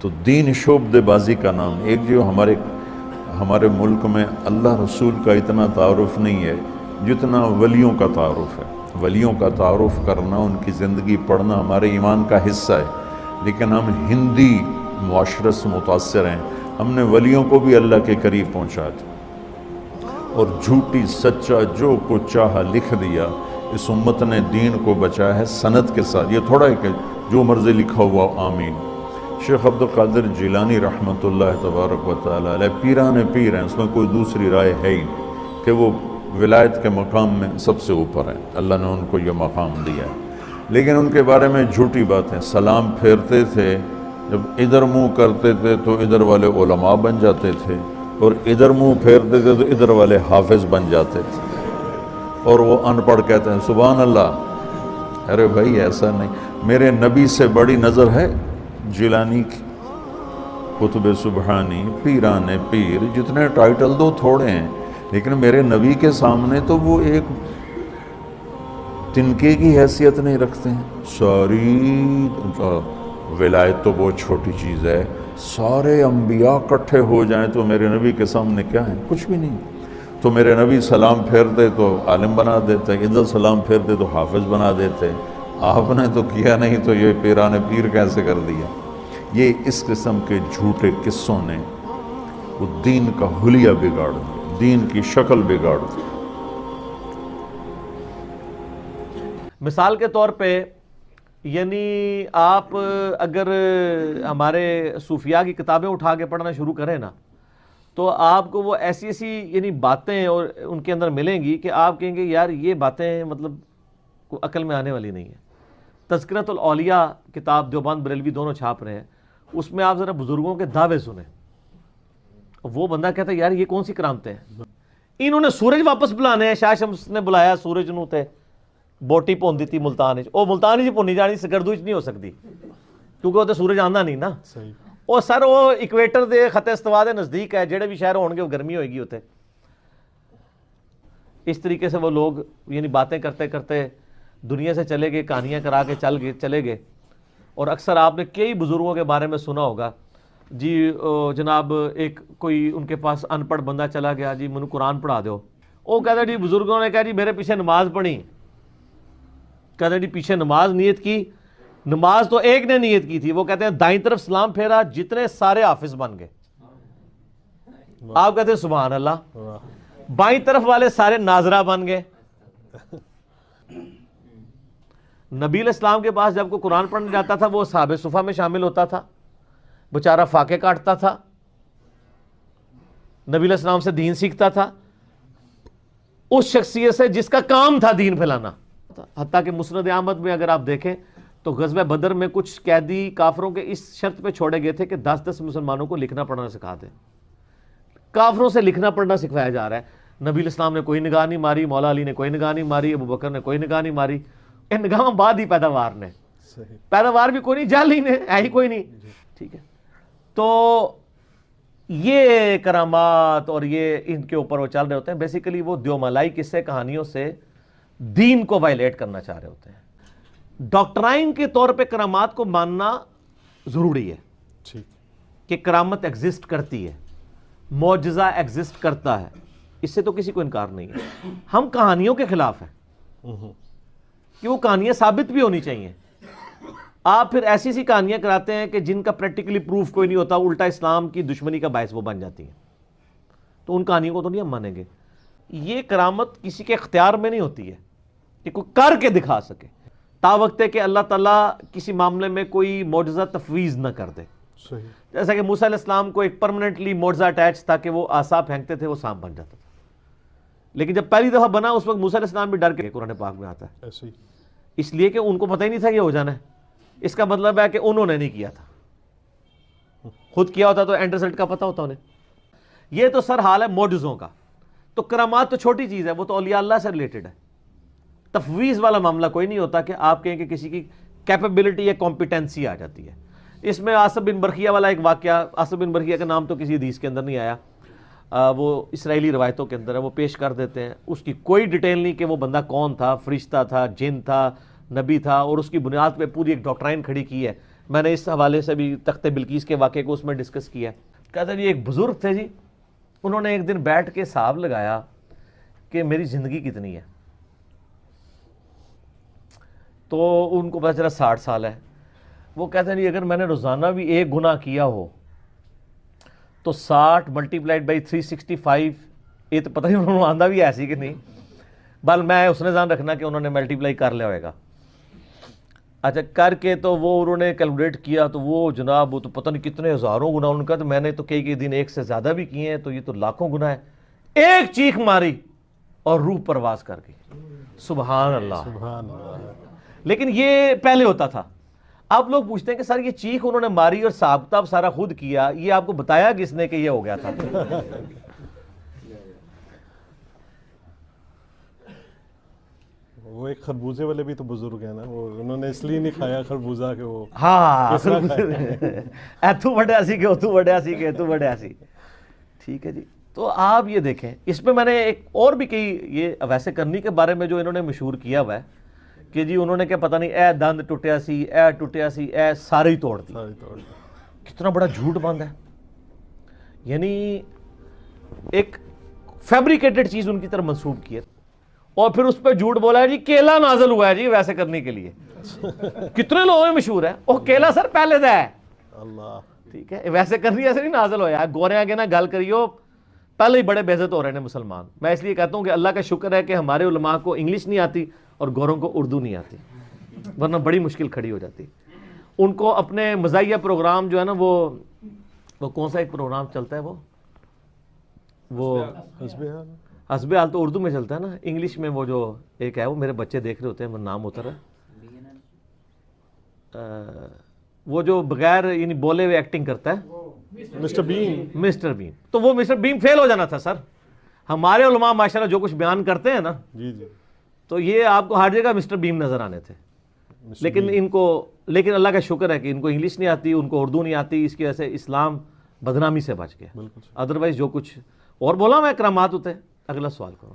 تو دین شعبدے بازی کا نام ایک جو ہمارے ملک میں اللہ رسول کا اتنا تعارف نہیں ہے جتنا ولیوں کا تعارف ہے. ولیوں کا تعارف کرنا، ان کی زندگی پڑھنا ہمارے ایمان کا حصہ ہے، لیکن ہم ہندی معاشرت سے متاثر ہیں. ہم نے ولیوں کو بھی اللہ کے قریب پہنچا دیا اور جھوٹی سچا جو کچھ چاہا لکھ دیا. اس امت نے دین کو بچایا ہے سند کے ساتھ. یہ تھوڑا ہے کہ جو مرضی لکھا ہوا آمین. شیخ عبد القادر جیلانی رحمۃ اللہ تبارک و تعالیٰ علیہ پیران پیر ہیں، اس میں کوئی دوسری رائے ہے ہی نہیں کہ وہ ولایت کے مقام میں سب سے اوپر ہیں. اللہ نے ان کو یہ مقام دیا ہے. لیکن ان کے بارے میں جھوٹی باتیں. سلام پھیرتے تھے، جب ادھر منہ کرتے تھے تو ادھر والے علماء بن جاتے تھے، اور ادھر منہ پھیرتے تھے تو ادھر والے حافظ بن جاتے تھے، اور وہ ان پڑھ کہتے ہیں سبحان اللہ. ارے بھائی ایسا نہیں. میرے نبی سے بڑی نظر ہے جیلانی کی. قطب سبحانی، پیران پیر، جتنے ٹائٹل دو تھوڑے ہیں، لیکن میرے نبی کے سامنے تو وہ ایک تنکے کی حیثیت نہیں رکھتے ہیں. ساری ولایت تو بہت چھوٹی چیز ہے. سارے انبیاء اکٹھے ہو جائیں تو میرے نبی کے سامنے کیا ہے؟ کچھ بھی نہیں. تو میرے نبی سلام پھیرتے تو عالم بنا دیتے، ادھر سلام پھیرتے تو حافظ بنا دیتے. آپ نے تو کیا نہیں تو یہ پیران پیر کیسے کر دیا؟ یہ اس قسم کے جھوٹے قصوں نے وہ دین کا حلیہ بگاڑ دیا، دین کی شکل بگاڑ دی. مثال کے طور پہ یعنی آپ اگر ہمارے صوفیاء کی کتابیں اٹھا کے پڑھنا شروع کریں نا، تو آپ کو وہ ایسی ایسی یعنی باتیں اور ان کے اندر ملیں گی کہ آپ کہیں گے یار یہ باتیں مطلب کوئی عقل میں آنے والی نہیں ہے. تذکرۃ الاولیاء کتاب دیوبند بریلوی دونوں چھاپ رہے ہیں، اس میں آپ ذرا بزرگوں کے دعوے سنیں. وہ بندہ کہتا ہے یار یہ کون سی کرامتیں ہیں؟ انہوں نے سورج واپس بلانے ہیں. شاہ شمس نے بلایا سورج نو تے بوٹی پون دیتی ملتان او ملتان ہی پونی جانی سگردوچ نہیں ہو سکتی کیونکہ وہ تو سورج آنا نہیں نا. اور سر وہ ایکویٹر دے خط استوا دے نزدیک ہے، جڑے بھی شہر ہون گے وہ گرمی ہوئے گی ہوتے. اس طریقے سے وہ لوگ یعنی باتیں کرتے کرتے دنیا سے چلے گئے، کہانیاں کرا کے چلے گئے. اور اکثر آپ نے کئی بزرگوں کے بارے میں سنا ہوگا جی جناب ایک کوئی ان کے پاس ان پڑھ بندہ چلا گیا، جی منو قرآن پڑھا دو. وہ کہتا جی بزرگوں نے کہا جی میرے پیچھے نماز پڑھی. کہتے ہیں جی پیچھے نماز نیت کی. نماز تو ایک نے نیت کی تھی، وہ کہتے ہیں دائیں طرف سلام پھیرا، جتنے سارے حافظ بن گئے. آپ کہتے ہیں سبحان اللہ. بائیں طرف والے سارے ناظرہ بن گئے. نبی علیہ السلام کے پاس جب کوئی قرآن پڑھنے جاتا تھا وہ اصحاب صفہ میں شامل ہوتا تھا، بیچارہ فاقے کاٹتا تھا، نبی علیہ السلام سے دین سیکھتا تھا، اس شخصیت سے جس کا کام تھا دین پھیلانا. حتیٰ کہ مسند احمد میں اگر آپ دیکھیں تو غزوہ بدر میں کچھ قیدی کافروں کے اس شرط پہ چھوڑے گئے تھے کہ 10 مسلمانوں کو لکھنا پڑھنا سکھا دیں. کافروں سے لکھنا پڑھنا سکھایا جا رہا ہے. نبی علیہ السلام نے کوئی نگاہ نہیں ماری، مولا علی نے کوئی نگاہ نہیں ماری، ابو بکر نے کوئی نگاہ نہیں ماری. ان نگاہوں بعد ہی پیداوار نے، پیداوار بھی کوئی نہیں، جعلی نے ہے ہی کوئی نہیں. ٹھیک ہے، تو یہ کرامات اور یہ ان کے اوپر وہ چل رہے ہوتے ہیں. بیسیکلی وہ دیومالائی قصے کہانیوں سے دین کو وائلیٹ کرنا چاہ رہے ہوتے ہیں. ڈاکٹرائن کے طور پہ کرامات کو ماننا ضروری ہے کہ کرامت ایگزسٹ کرتی ہے، معجزہ ایگزسٹ کرتا ہے، اس سے تو کسی کو انکار نہیں ہے. ہم کہانیوں کے خلاف ہیں کہ وہ کہانیاں ثابت بھی ہونی چاہیے. آپ پھر ایسی سی کہانیاں کراتے ہیں کہ جن کا پریکٹیکلی پروف کوئی نہیں ہوتا، الٹا اسلام کی دشمنی کا باعث وہ بن جاتی ہیں، تو ان کہانیوں کو تو نہیں ہم مانیں گے. یہ کرامت کسی کے اختیار میں نہیں ہوتی ہے کہ کوئی کر کے دکھا سکے، تا وقت ہے کہ اللہ تعالیٰ کسی معاملے میں کوئی معجزہ تفویض نہ کر دے. جیسا کہ موسیٰ علیہ السلام کو ایک پرماننٹلی معجزہ اٹیچ تھا کہ وہ عصا پھینکتے تھے وہ سانپ بن جاتا تھا، لیکن جب پہلی دفعہ بنا اس وقت موسیٰ علیہ السلام بھی ڈر کے، قرآن پاک میں آتا ہے اس لیے کہ ان کو پتہ ہی نہیں تھا یہ ہو جانا ہے. اس کا مطلب ہے کہ انہوں نے نہیں کیا تھا، خود کیا ہوتا تو اینڈ رزلٹ کا پتہ ہوتا انہیں. یہ تو سر حال ہے معجزوں کا. تو کرامات تو چھوٹی چیز ہے، وہ تو اولیاء اللہ سے ریلیٹڈ ہے. تفویض والا معاملہ کوئی نہیں ہوتا کہ آپ کہیں کہ کسی کی کیپیبلٹی یا کمپیٹنسی آ جاتی ہے. اس میں آصف بن برخیہ والا ایک واقعہ، آصف بن برخیہ کا نام تو کسی حدیث کے اندر نہیں آیا، وہ اسرائیلی روایتوں کے اندر ہے، وہ پیش کر دیتے ہیں. اس کی کوئی ڈیٹیل نہیں کہ وہ بندہ کون تھا، فرشتہ تھا، جن تھا، نبی تھا، اور اس کی بنیاد پہ پوری ایک ڈاکٹرائن کھڑی کی ہے میں نے اس حوالے سے بھی تخت بلقیس کے واقعے کو اس میں ڈسکس کیا. کہتے ہیں جی ایک بزرگ تھے جی, انہوں نے ایک دن بیٹھ کے حساب لگایا کہ میری زندگی کتنی ہے. تو ان کو پتہ چلا 60 سال ہے. وہ کہتے ہیں جی اگر میں نے روزانہ بھی ایک گناہ کیا ہو تو 60 ملٹیپلائڈ بائی 365, یہ تو پتہ نہیں انہوں نے آندہ بھی ایسی کہ نہیں, بل میں اس نے ذہن رکھنا کہ انہوں نے ملٹیپلائی کر لیا ہوئے گا. اچھا کر کے تو وہ انہوں نے کیلکولیٹ کیا تو وہ جناب وہ تو پتہ نہیں کتنے ہزاروں گنا ان کا, تو میں نے تو کئی دن ایک سے زیادہ بھی کیے ہیں, تو یہ تو لاکھوں گنا ہے. ایک چیخ ماری اور روح پرواز کر گئی. سبحان اللہ, سبحان اللہ. لیکن یہ پہلے ہوتا تھا. اب لوگ پوچھتے ہیں کہ سر یہ چیخ انہوں نے ماری اور حساب کتاب سارا خود کیا, یہ آپ کو بتایا کس نے کہ یہ ہو گیا تھا؟ وہ ایک خربوزے والے بھی تو بزرگ ہیں نا, وہ انہوں نے اس لیے نہیں کھایا خربوزہ کہ وہ ہاں ایتھو بڑھیا سی کہ اتو بڑھیا سی کہ اتو بڑھیا سی. ٹھیک ہے جی. تو آپ یہ دیکھیں, اس پہ میں نے ایک اور بھی کئی یہ ویسے کرنی کے بارے میں جو انہوں نے مشہور کیا ہوا ہے کہ جی انہوں نے کیا پتہ نہیں اے دند ٹوٹیا سی, اے ٹوٹیا سی, اے سارے ہی توڑ دی. کتنا بڑا جھوٹ بند ہے. یعنی ایک فیبریکیٹڈ چیز ان کی طرف منسوب کی ہے, اور پھر اس پہ جھوٹ بولا ہے جی کیلا نازل ہوا ہے جی ویسے کرنے کے لیے. کتنے لوگوں میں مشہور ہے وہ کیلا سر پہلے دا ہے اللہ. ٹھیک ہے, ویسے کرنی ایسے نہیں نازل ہوا ہے. گورے آگے نہ گل کریو, پہلے ہی بڑے بے عزت ہو رہے ہیں مسلمان. میں اس لیے کہتا ہوں کہ اللہ کا شکر ہے کہ ہمارے علماء کو انگلش نہیں آتی اور گوروں کو اردو نہیں آتی, ورنہ بڑی مشکل کھڑی ہو جاتی. ان کو اپنے مزاحیہ پروگرام جو ہے نا وہ کون سا ایک پروگرام چلتا ہے وہ حسب حال تو اردو میں چلتا ہے نا, انگلش میں وہ جو ایک ہے وہ میرے بچے دیکھ رہے ہوتے ہیں, وہ نام ہوتا ہے وہ جو بغیر یعنی بولے ہوئے ایکٹنگ کرتا ہے, مسٹر بین. مسٹر بین. تو وہ مسٹر بین فیل ہو جانا تھا سر. ہمارے علماء ماشاءاللہ جو کچھ بیان کرتے ہیں نا, جی جی, تو یہ آپ کو ہر جگہ مسٹر بین نظر آنے تھے. لیکن اللہ کا شکر ہے کہ ان کو انگلش نہیں آتی, ان کو اردو نہیں آتی, اس کی وجہ سے اسلام بدنامی سے بچ گیا. ادروائز جو کچھ اور بولا میں کرامات ہوتے. اگلا سوال کرو.